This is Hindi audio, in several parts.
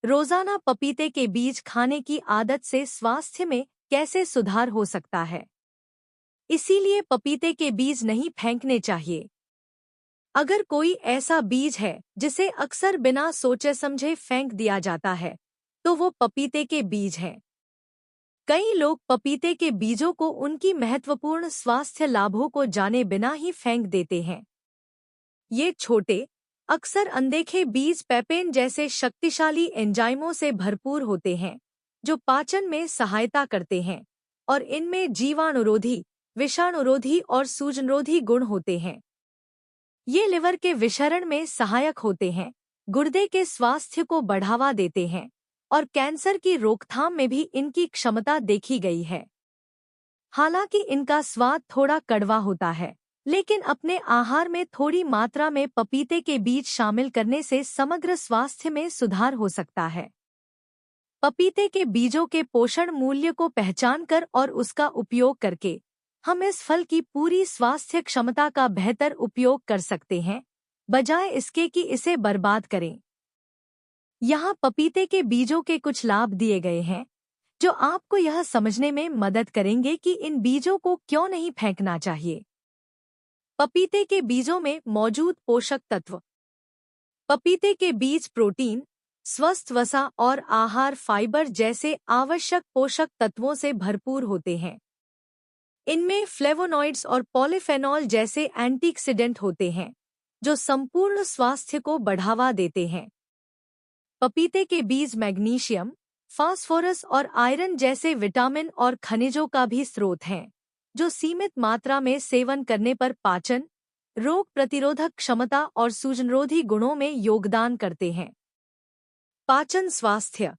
रोजाना पपीते के बीज खाने की आदत से स्वास्थ्य में कैसे सुधार हो सकता है? इसीलिए पपीते के बीज नहीं फेंकने चाहिए। अगर कोई ऐसा बीज है जिसे अक्सर बिना सोचे समझे फेंक दिया जाता है, तो वो पपीते के बीज हैं। कई लोग पपीते के बीजों को उनकी महत्वपूर्ण स्वास्थ्य लाभों को जाने बिना ही फेंक देते हैं। ये छोटे, अक्सर अनदेखे बीज पेपेन जैसे शक्तिशाली एंजाइमों से भरपूर होते हैं, जो पाचन में सहायता करते हैं, और इनमें जीवाणुरोधी, विषाणुरोधी और सूजनरोधी गुण होते हैं। ये लिवर के विषरण में सहायक होते हैं, गुर्दे के स्वास्थ्य को बढ़ावा देते हैं, और कैंसर की रोकथाम में भी इनकी क्षमता देखी गई है। हालांकि इनका स्वाद थोड़ा कड़वा होता है, लेकिन अपने आहार में थोड़ी मात्रा में पपीते के बीज शामिल करने से समग्र स्वास्थ्य में सुधार हो सकता है। पपीते के बीजों के पोषण मूल्य को पहचानकर और उसका उपयोग करके हम इस फल की पूरी स्वास्थ्य क्षमता का बेहतर उपयोग कर सकते हैं, बजाय इसके कि इसे बर्बाद करें। यहाँ पपीते के बीजों के कुछ लाभ दिए गए हैं, जो आपको यह समझने में मदद करेंगे कि इन बीजों को क्यों नहीं फेंकना चाहिए। पपीते के बीजों में मौजूद पोषक तत्व। पपीते के बीज प्रोटीन, स्वस्थ वसा और आहार फाइबर जैसे आवश्यक पोषक तत्वों से भरपूर होते हैं। इनमें फ्लेवोनॉइड्स और पॉलीफेनॉल जैसे एंटीऑक्सीडेंट होते हैं, जो संपूर्ण स्वास्थ्य को बढ़ावा देते हैं। पपीते के बीज मैग्नीशियम, फास्फोरस और आयरन जैसे विटामिन और खनिजों का भी स्रोत हैं, जो सीमित मात्रा में सेवन करने पर पाचन, रोग प्रतिरोधक क्षमता और सूजनरोधी गुणों में योगदान करते हैं। पाचन स्वास्थ्य।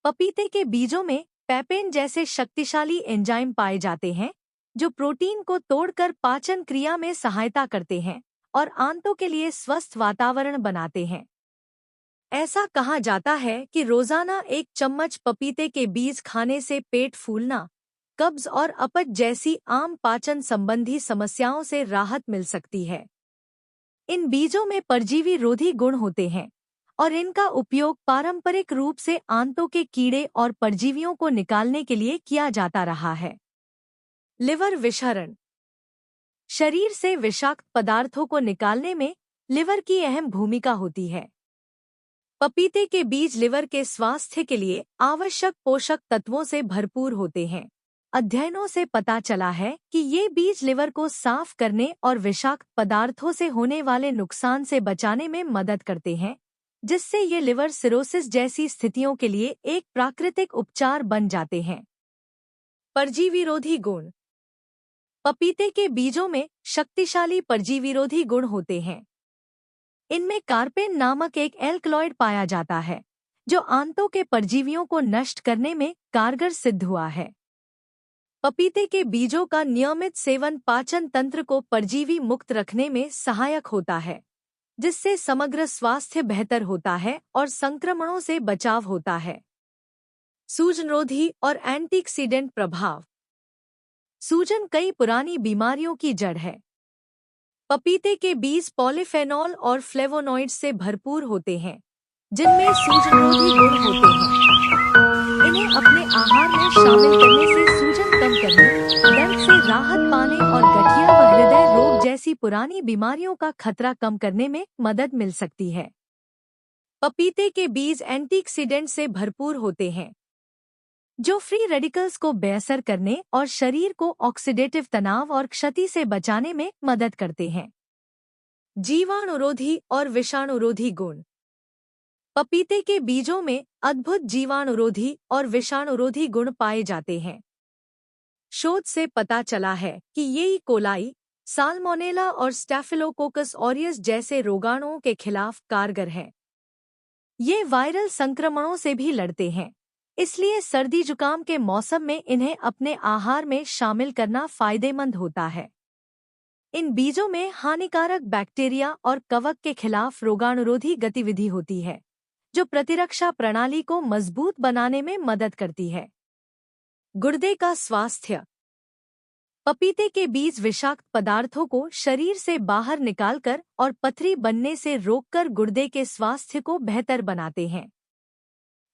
पपीते के बीजों में पेपेन जैसे शक्तिशाली एंजाइम पाए जाते हैं, जो प्रोटीन को तोड़कर पाचन क्रिया में सहायता करते हैं और आंतों के लिए स्वस्थ वातावरण बनाते हैं। ऐसा कहा जाता है कि रोजाना 1 चम्मच पपीते के बीज खाने से पेट फूलना, कब्ज और अपच जैसी आम पाचन संबंधी समस्याओं से राहत मिल सकती है। इन बीजों में परजीवी रोधी गुण होते हैं और इनका उपयोग पारंपरिक रूप से आंतों के कीड़े और परजीवियों को निकालने के लिए किया जाता रहा है। लिवर विषहरण। शरीर से विषाक्त पदार्थों को निकालने में लिवर की अहम भूमिका होती है। पपीते के बीज लिवर के स्वास्थ्य के लिए आवश्यक पोषक तत्वों से भरपूर होते हैं। अध्ययनों से पता चला है कि ये बीज लिवर को साफ करने और विषाक्त पदार्थों से होने वाले नुकसान से बचाने में मदद करते हैं, जिससे ये लिवर सिरोसिस जैसी स्थितियों के लिए एक प्राकृतिक उपचार बन जाते हैं। परजीवीरोधी गुण। पपीते के बीजों में शक्तिशाली परजीवीरोधी गुण होते हैं। इनमें कार्पेन नामक एक एल्कलॉइड पाया जाता है, जो आंतों के परजीवियों को नष्ट करने में कारगर सिद्ध हुआ है। पपीते के बीजों का नियमित सेवन पाचन तंत्र को परजीवी मुक्त रखने में सहायक होता है, जिससे समग्र स्वास्थ्य बेहतर होता है और संक्रमणों से बचाव होता है। सूजनरोधी और एंटीऑक्सीडेंट प्रभाव। सूजन कई पुरानी बीमारियों की जड़ है। पपीते के बीज पॉलीफेनॉल और फ्लेवोनॉइड्स से भरपूर होते हैं, जिनमें सूजनरोधी गुण होते हैं। इन्हें अपने आहार में शामिल करने से सूजन कम करने, दर्द से राहत पाने और गठिया व हृदय रोग जैसी पुरानी बीमारियों का खतरा कम करने में मदद मिल सकती है। पपीते के बीज एंटीऑक्सीडेंट से भरपूर होते हैं, जो फ्री रेडिकल्स को बेअसर करने और शरीर को ऑक्सीडेटिव तनाव और क्षति से बचाने में मदद करते हैं। जीवाणुरोधी और विषाणुरोधी गुण। पपीते के बीजों में अद्भुत जीवाणुरोधी और विषाणुरोधी गुण पाए जाते हैं। शोध से पता चला है कि ये ई. कोलाई, साल्मोनेला और स्टैफिलोकोकस ऑरियस जैसे रोगाणुओं के खिलाफ कारगर हैं। ये वायरल संक्रमणों से भी लड़ते हैं, इसलिए सर्दी जुकाम के मौसम में इन्हें अपने आहार में शामिल करना फायदेमंद होता है। इन बीजों में हानिकारक बैक्टीरिया और कवक के खिलाफ रोगाणुरोधी गतिविधि होती है, जो प्रतिरक्षा प्रणाली को मजबूत बनाने में मदद करती है। गुर्दे का स्वास्थ्य। पपीते के बीज विषाक्त पदार्थों को शरीर से बाहर निकालकर और पथरी बनने से रोककर गुर्दे के स्वास्थ्य को बेहतर बनाते हैं।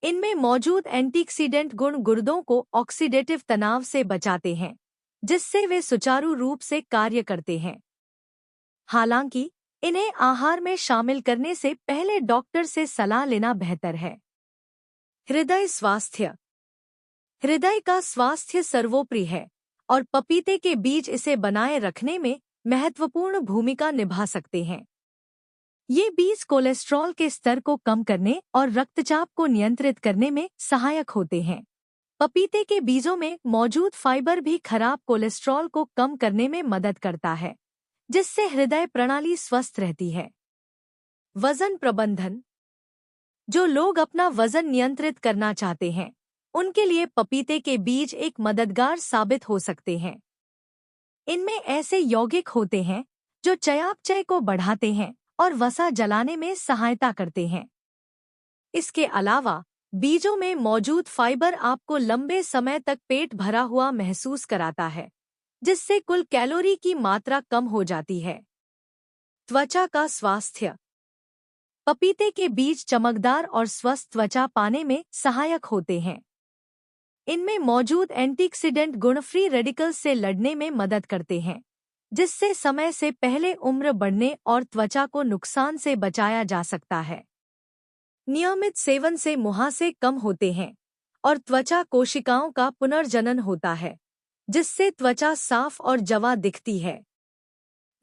इनमें मौजूद एंटीऑक्सीडेंट गुण गुर्दों को ऑक्सीडेटिव तनाव से बचाते हैं, जिससे वे सुचारू रूप से कार्य करते हैं। हालांकि इन्हें आहार में शामिल करने से पहले डॉक्टर से सलाह लेना बेहतर है। हृदय स्वास्थ्य। हृदय का स्वास्थ्य सर्वोपरि है और पपीते के बीज इसे बनाए रखने में महत्वपूर्ण भूमिका निभा सकते हैं। ये बीज कोलेस्ट्रॉल के स्तर को कम करने और रक्तचाप को नियंत्रित करने में सहायक होते हैं। पपीते के बीजों में मौजूद फाइबर भी खराब कोलेस्ट्रॉल को कम करने में मदद करता है, जिससे हृदय प्रणाली स्वस्थ रहती है। वजन प्रबंधन। जो लोग अपना वजन नियंत्रित करना चाहते हैं, उनके लिए पपीते के बीज एक मददगार साबित हो सकते हैं। इनमें ऐसे यौगिक होते हैं जो चयापचय को बढ़ाते हैं और वसा जलाने में सहायता करते हैं। इसके अलावा बीजों में मौजूद फाइबर आपको लंबे समय तक पेट भरा हुआ महसूस कराता है, जिससे कुल कैलोरी की मात्रा कम हो जाती है। त्वचा का स्वास्थ्य। पपीते के बीज चमकदार और स्वस्थ त्वचा पाने में सहायक होते हैं। इनमें मौजूद एंटीऑक्सीडेंट गुण फ्री रेडिकल्स से लड़ने में मदद करते हैं, जिससे समय से पहले उम्र बढ़ने और त्वचा को नुकसान से बचाया जा सकता है। नियमित सेवन से मुहासे कम होते हैं और त्वचा कोशिकाओं का पुनर्जनन होता है, जिससे त्वचा साफ और जवा दिखती है।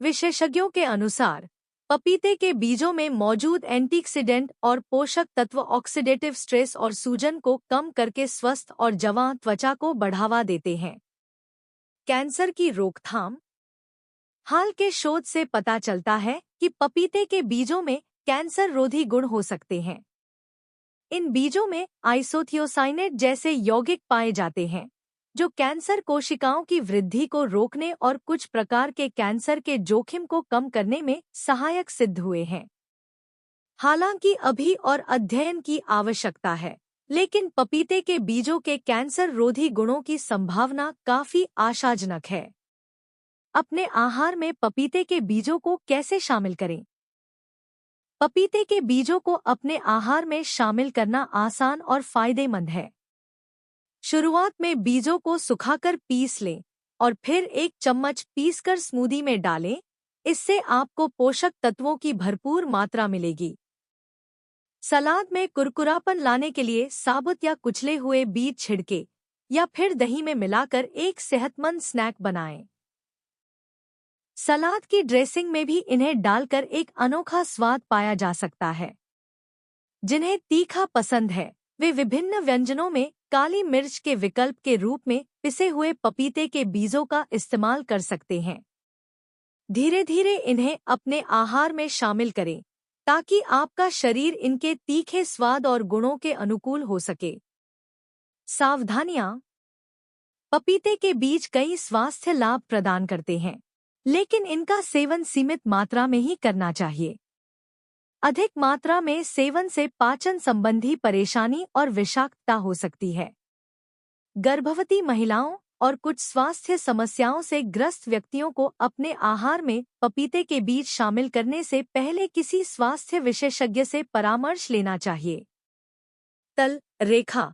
विशेषज्ञों के अनुसार पपीते के बीजों में मौजूद एंटीऑक्सीडेंट और पोषक तत्व ऑक्सीडेटिव स्ट्रेस और सूजन को कम करके स्वस्थ और जवां त्वचा को बढ़ावा देते हैं। कैंसर की रोकथाम। हाल के शोध से पता चलता है कि पपीते के बीजों में कैंसर रोधी गुण हो सकते हैं। इन बीजों में आइसोथियोसाइनेट जैसे यौगिक पाए जाते हैं, जो कैंसर कोशिकाओं की वृद्धि को रोकने और कुछ प्रकार के कैंसर के जोखिम को कम करने में सहायक सिद्ध हुए हैं। हालांकि अभी और अध्ययन की आवश्यकता है, लेकिन पपीते के बीजों के कैंसर रोधी गुणों की संभावना काफी आशाजनक है। अपने आहार में पपीते के बीजों को कैसे शामिल करें? पपीते के बीजों को अपने आहार में शामिल करना आसान और फायदेमंद है। शुरुआत में बीजों को सुखाकर पीस लें और फिर एक चम्मच पीसकर स्मूदी में डालें। इससे आपको पोषक तत्वों की भरपूर मात्रा मिलेगी। सलाद में कुरकुरापन लाने के लिए साबुत या कुचले हुए बीज छिड़के या फिर दही में मिलाकर एक सेहतमंद स्नैक बनाएं। सलाद की ड्रेसिंग में भी इन्हें डालकर एक अनोखा स्वाद पाया जा सकता है। जिन्हें तीखा पसंद है, वे विभिन्न व्यंजनों में काली मिर्च के विकल्प के रूप में पिसे हुए पपीते के बीजों का इस्तेमाल कर सकते हैं। धीरे धीरे इन्हें अपने आहार में शामिल करें, ताकि आपका शरीर इनके तीखे स्वाद और गुणों के अनुकूल हो सके। सावधानियां। पपीते के बीज कई स्वास्थ्य लाभ प्रदान करते हैं, लेकिन इनका सेवन सीमित मात्रा में ही करना चाहिए। अधिक मात्रा में सेवन से पाचन संबंधी परेशानी और विषाक्तता हो सकती है। गर्भवती महिलाओं और कुछ स्वास्थ्य समस्याओं से ग्रस्त व्यक्तियों को अपने आहार में पपीते के बीज शामिल करने से पहले किसी स्वास्थ्य विशेषज्ञ से परामर्श लेना चाहिए। तल रेखा।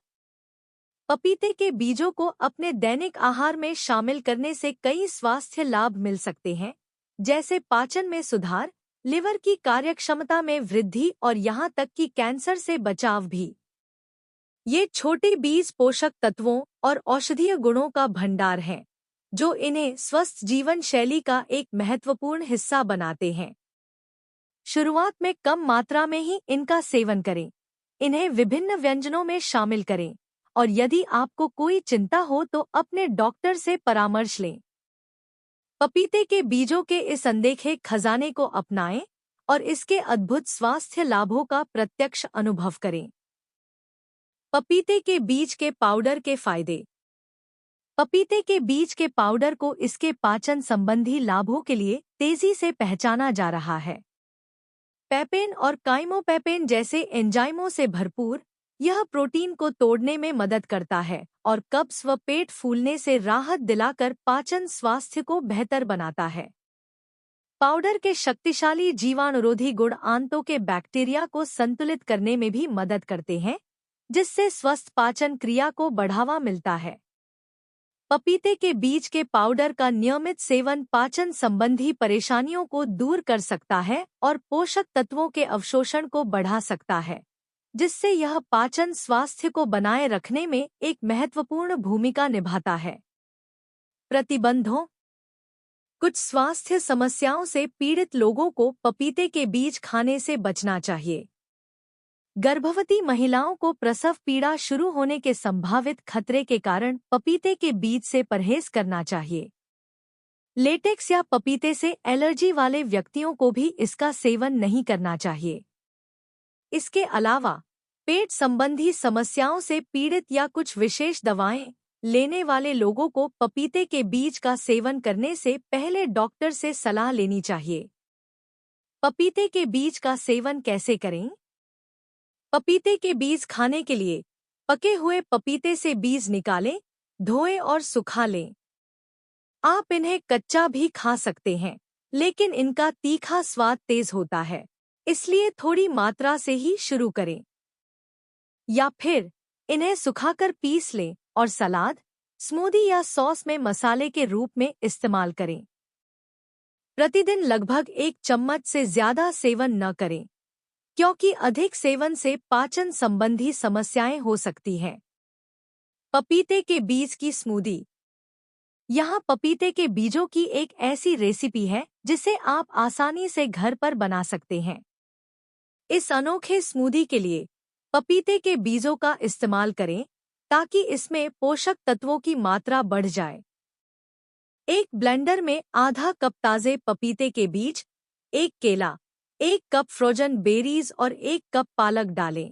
पपीते के बीजों को अपने दैनिक आहार में शामिल करने से कई स्वास्थ्य लाभ मिल सकते हैं, जैसे पाचन में सुधार, लिवर की कार्यक्षमता में वृद्धि और यहाँ तक कि कैंसर से बचाव भी। ये छोटे बीज पोषक तत्वों और औषधीय गुणों का भंडार हैं, जो इन्हें स्वस्थ जीवन शैली का एक महत्वपूर्ण हिस्सा बनाते हैं। शुरुआत में कम मात्रा में ही इनका सेवन करें। इन्हें विभिन्न व्यंजनों में शामिल करें और यदि आपको कोई चिंता हो तो अपने डॉक्टर से परामर्श लें। पपीते के बीजों के इस अनदेखे खजाने को अपनाएं और इसके अद्भुत स्वास्थ्य लाभों का प्रत्यक्ष अनुभव करें। पपीते के बीज के पाउडर के फायदे। पपीते के बीज के पाउडर को इसके पाचन संबंधी लाभों के लिए तेजी से पहचाना जा रहा है। पेपेन और काइमोपेपेन जैसे एंजाइमों से भरपूर, यह प्रोटीन को तोड़ने में मदद करता है और कब्ज व पेट फूलने से राहत दिलाकर पाचन स्वास्थ्य को बेहतर बनाता है। पाउडर के शक्तिशाली जीवाणुरोधी गुण आंतों के बैक्टीरिया को संतुलित करने में भी मदद करते हैं, जिससे स्वस्थ पाचन क्रिया को बढ़ावा मिलता है। पपीते के बीज के पाउडर का नियमित सेवन पाचन संबंधी परेशानियों को दूर कर सकता है और पोषक तत्वों के अवशोषण को बढ़ा सकता है, जिससे यह पाचन स्वास्थ्य को बनाए रखने में एक महत्वपूर्ण भूमिका निभाता है। प्रतिबंधों। कुछ स्वास्थ्य समस्याओं से पीड़ित लोगों को पपीते के बीज खाने से बचना चाहिए। गर्भवती महिलाओं को प्रसव पीड़ा शुरू होने के संभावित खतरे के कारण पपीते के बीज से परहेज करना चाहिए। लेटेक्स या पपीते से एलर्जी वाले व्यक्तियों को भी इसका सेवन नहीं करना चाहिए। इसके अलावा पेट संबंधी समस्याओं से पीड़ित या कुछ विशेष दवाएं लेने वाले लोगों को पपीते के बीज का सेवन करने से पहले डॉक्टर से सलाह लेनी चाहिए। पपीते के बीज का सेवन कैसे करें? पपीते के बीज खाने के लिए पके हुए पपीते से बीज निकालें, धोएं और सुखा लें। आप इन्हें कच्चा भी खा सकते हैं, लेकिन इनका तीखा स्वाद तेज होता है, इसलिए थोड़ी मात्रा से ही शुरू करें। या फिर इन्हें सुखाकर पीस लें और सलाद, स्मूदी या सॉस में मसाले के रूप में इस्तेमाल करें। प्रतिदिन लगभग 1 चम्मच से ज्यादा सेवन न करें, क्योंकि अधिक सेवन से पाचन संबंधी समस्याएं हो सकती हैं। पपीते के बीज की स्मूदी। यहाँ पपीते के बीजों की एक ऐसी रेसिपी है जिसे आप आसानी से घर पर बना सकते हैं। इस अनोखे स्मूदी के लिए पपीते के बीजों का इस्तेमाल करें ताकि इसमें पोषक तत्वों की मात्रा बढ़ जाए। एक ब्लेंडर में आधा कप ताजे पपीते के बीज, 1 केला, 1 कप फ्रोजन बेरीज और 1 कप पालक डालें।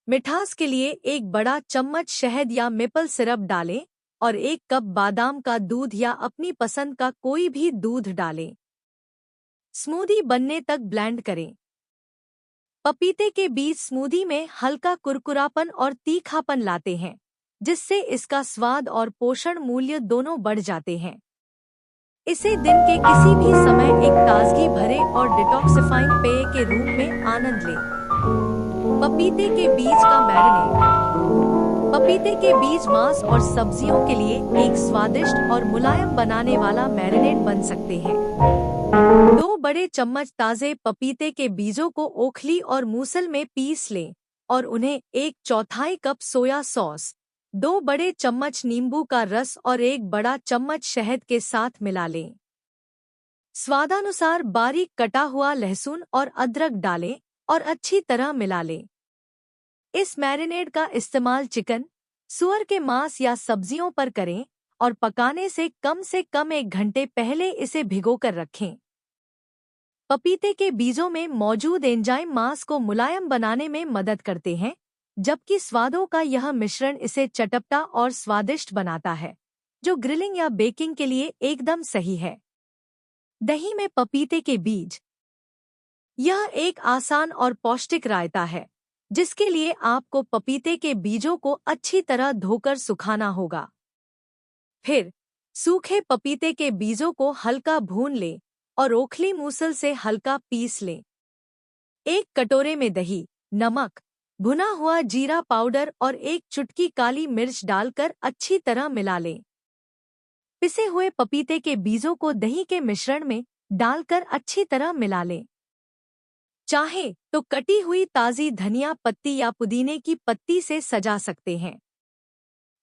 मिठास के लिए 1 बड़ा चम्मच शहद या मेपल सिरप डालें और 1 कप बादाम का दूध या अपनी पसंद का कोई भी दूध डालें। स्मूदी बनने तक ब्लेंड करें। पपीते के बीज स्मूदी में हल्का कुरकुरापन और तीखापन लाते हैं, जिससे इसका स्वाद और पोषण मूल्य दोनों बढ़ जाते हैं। इसे दिन के किसी भी समय एक ताजगी भरे और डिटॉक्सिफाइंग पेय के रूप में आनंद लें। पपीते के बीज का मैरिनेट। पपीते के बीज मांस और सब्जियों के लिए एक स्वादिष्ट और मुलायम बनाने वाला मैरिनेट बन सकते हैं। 2 बड़े चम्मच ताजे पपीते के बीजों को ओखली और मूसल में पीस लें और उन्हें 1/4 कप सोया सॉस, 2 बड़े चम्मच नींबू का रस और 1 बड़ा चम्मच शहद के साथ मिला लें। स्वादानुसार बारीक कटा हुआ लहसुन और अदरक डालें और अच्छी तरह मिला लें। इस मैरिनेड का इस्तेमाल चिकन, सुअर के मांस या सब्जियों पर करें और पकाने से कम 1 घंटे पहले इसे भिगोकर रखें। पपीते के बीजों में मौजूद एंजाइम मांस को मुलायम बनाने में मदद करते हैं, जबकि स्वादों का यह मिश्रण इसे चटपटा और स्वादिष्ट बनाता है, जो ग्रिलिंग या बेकिंग के लिए एकदम सही है। दही में पपीते के बीज। यह एक आसान और पौष्टिक रायता है, जिसके लिए आपको पपीते के बीजों को अच्छी तरह धोकर सुखाना होगा। फिर सूखे पपीते के बीजों को हल्का भून लें और ओखली मूसल से हल्का पीस लें। 1 कटोरे में दही, नमक, भुना हुआ जीरा पाउडर और 1 चुटकी काली मिर्च डालकर अच्छी तरह मिला लें। पिसे हुए पपीते के बीजों को दही के मिश्रण में डालकर अच्छी तरह मिला लें। चाहे तो कटी हुई ताज़ी धनिया पत्ती या पुदीने की पत्ती से सजा सकते हैं।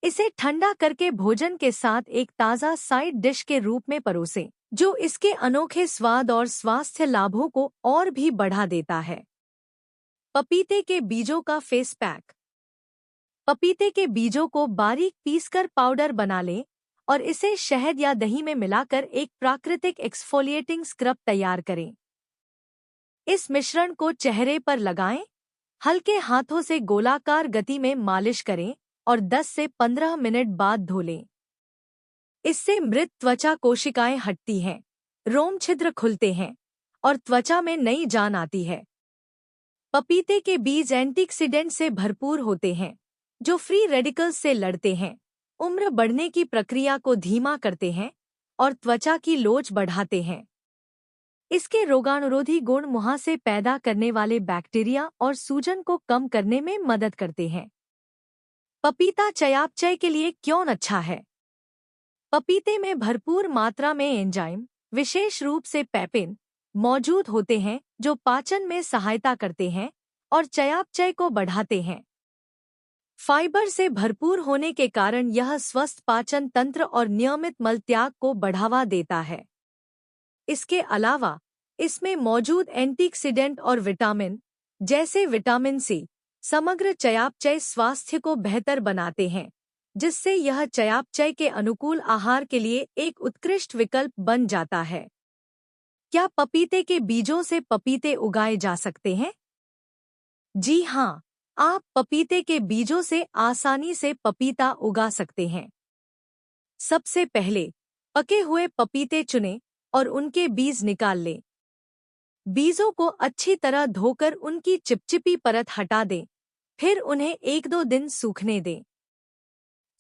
इसे ठंडा करके भोजन के साथ एक ताज़ा साइड डिश के रूप में परोसें, जो इसके अनोखे स्वाद और स्वास्थ्य लाभों को और भी बढ़ा देता है। पपीते के बीजों का फेस पैक। पपीते के बीजों को बारीक पीसकर पाउडर बना लें और इसे शहद या दही में मिलाकर एक प्राकृतिक एक्सफोलिएटिंग स्क्रब तैयार करें। इस मिश्रण को चेहरे पर लगाएं, हल्के हाथों से गोलाकार गति में मालिश करें और 10 से 15 मिनट बाद धो लें। इससे मृत त्वचा कोशिकाएं हटती हैं, रोम छिद्र खुलते हैं और त्वचा में नई जान आती है। पपीते के बीज एंटीऑक्सीडेंट से भरपूर होते हैं, जो फ्री रेडिकल्स से लड़ते हैं, उम्र बढ़ने की प्रक्रिया को धीमा करते हैं और त्वचा की लोच बढ़ाते हैं। इसके रोगाणुरोधी गुण मुहासे पैदा करने वाले बैक्टीरिया और सूजन को कम करने में मदद करते हैं। पपीता चयापचय के लिए क्यों अच्छा है? पपीते में भरपूर मात्रा में एंजाइम, विशेष रूप से पेपिन, मौजूद होते हैं जो पाचन में सहायता करते हैं और चयापचय को बढ़ाते हैं। फाइबर से भरपूर होने के कारण यह स्वस्थ पाचन तंत्र और नियमित मल त्याग को बढ़ावा देता है। इसके अलावा इसमें मौजूद एंटीऑक्सीडेंट और विटामिन, जैसे विटामिन सी, समग्र चयापचय स्वास्थ्य को बेहतर बनाते हैं, जिससे यह चयापचय के अनुकूल आहार के लिए एक उत्कृष्ट विकल्प बन जाता है। क्या पपीते के बीजों से पपीते उगाए जा सकते हैं? जी हाँ, आप पपीते के बीजों से आसानी से पपीता उगा सकते हैं। सबसे पहले पके हुए पपीते चुनें और उनके बीज निकाल लें। बीजों को अच्छी तरह धोकर उनकी चिपचिपी परत हटा दें, फिर उन्हें 1-2 दिन सूखने दें।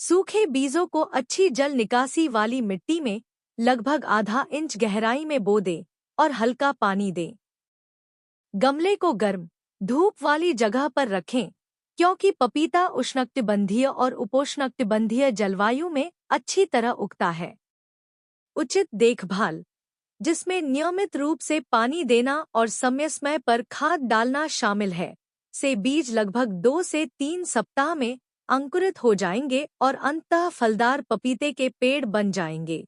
सूखे बीजों को अच्छी जल निकासी वाली मिट्टी में लगभग आधा इंच गहराई में बो दें और हल्का पानी दें। गमले को गर्म, धूप वाली जगह पर रखें, क्योंकि पपीता उष्णकटिबंधीय और उपोष्णकटिबंधीय जलवायु में अच्छी तरह उगता है। उचित देखभाल, जिसमें नियमित रूप से पानी देना और समय समय पर खाद डालना शामिल है, से बीज लगभग 2 से 3 सप्ताह में अंकुरित हो जाएंगे और अंततः फलदार पपीते के पेड़ बन जाएंगे।